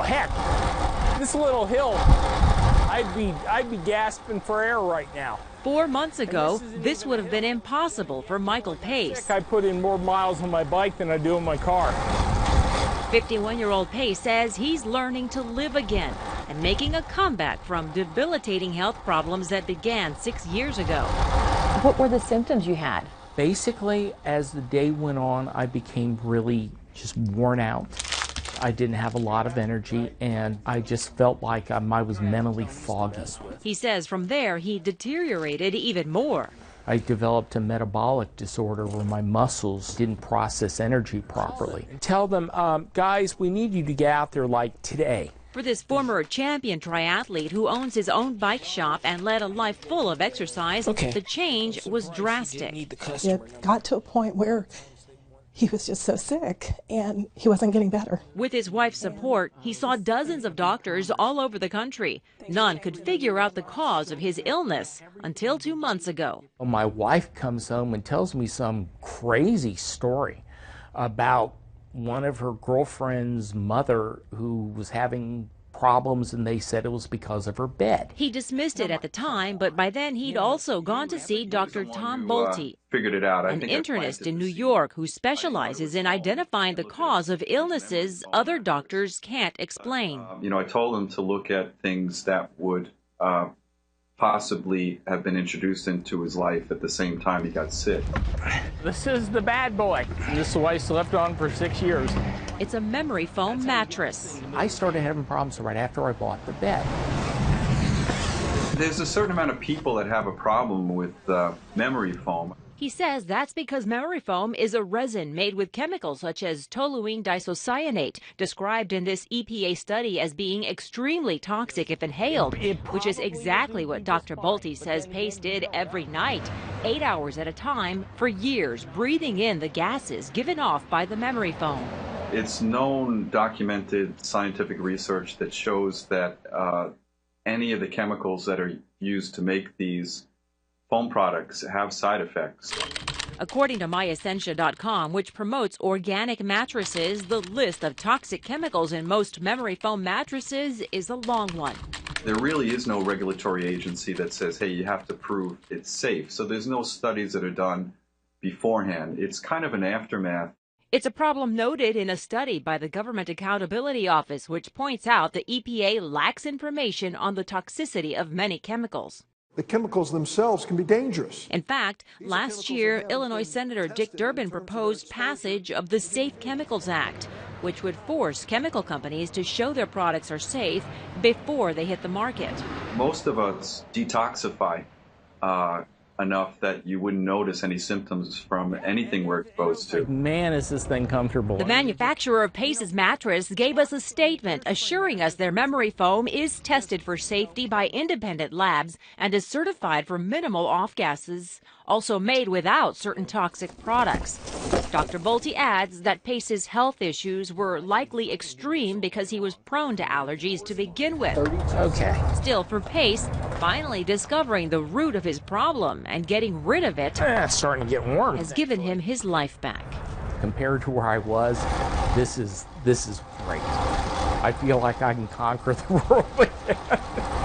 Oh, heck, this little hill, I'd be gasping for air right now. 4 months ago, this would have been impossible for Michael Pace. I put in more miles on my bike than I do in my car. 51-year-old Pace says he's learning to live again and making a comeback from debilitating health problems that began 6 years ago. What were the symptoms you had? Basically, as the day went on, I became really just worn out. I didn't have a lot of energy, and I just felt like I was mentally foggy. He says from there he deteriorated even more. I developed a metabolic disorder where my muscles didn't process energy properly. Tell them, guys, we need you to get out there like today. For this former champion triathlete who owns his own bike shop and led a life full of exercise, the change was drastic. It got to a point where he was just so sick and he wasn't getting better. With his wife's support, he saw dozens of doctors all over the country. None could figure out the cause of his illness until 2 months ago. My wife comes home and tells me some crazy story about one of her girlfriend's mother who was having problems, and they said it was because of her bed. He dismissed it at the time, but by then he'd also gone to see Dr. Tom Bolte, figured it out. an internist in New York who specializes in identifying the cause of illnesses other doctors can't explain. I told him to look at things that would possibly have been introduced into his life at the same time he got sick. This is the bad boy. This is what I slept on for 6 years. It's a memory foam mattress. I started having problems right after I bought the bed. There's a certain amount of people that have a problem with memory foam. He says that's because memory foam is a resin made with chemicals such as toluene disocyanate, described in this EPA study as being extremely toxic if inhaled, which is exactly what Dr. Bolte says Pace did every night, 8 hours at a time, for years, breathing in the gases given off by the memory foam. It's known, documented scientific research that shows that any of the chemicals that are used to make these foam products have side effects. According to myessentia.com, which promotes organic mattresses, the list of toxic chemicals in most memory foam mattresses is a long one. There really is no regulatory agency that says, hey, you have to prove it's safe. So there's no studies that are done beforehand. It's kind of an aftermath. It's a problem noted in a study by the Government Accountability Office, which points out the EPA lacks information on the toxicity of many chemicals. The chemicals themselves can be dangerous. In fact, last year, Illinois Senator Dick Durbin proposed passage of the Safe Chemicals Act, which would force chemical companies to show their products are safe before they hit the market. Most of us detoxify enough that you wouldn't notice any symptoms from anything we're exposed to. Man, is this thing comfortable. The manufacturer of Pace's mattress gave us a statement assuring us their memory foam is tested for safety by independent labs and is certified for minimal off-gases, also made without certain toxic products. Dr. Bolte adds that Pace's health issues were likely extreme because he was prone to allergies to begin with. Okay. Still, for Pace, finally discovering the root of his problem and getting rid of it It's starting to get warm. has given him his life back. Compared to where I was, this is great. I feel like I can conquer the world again.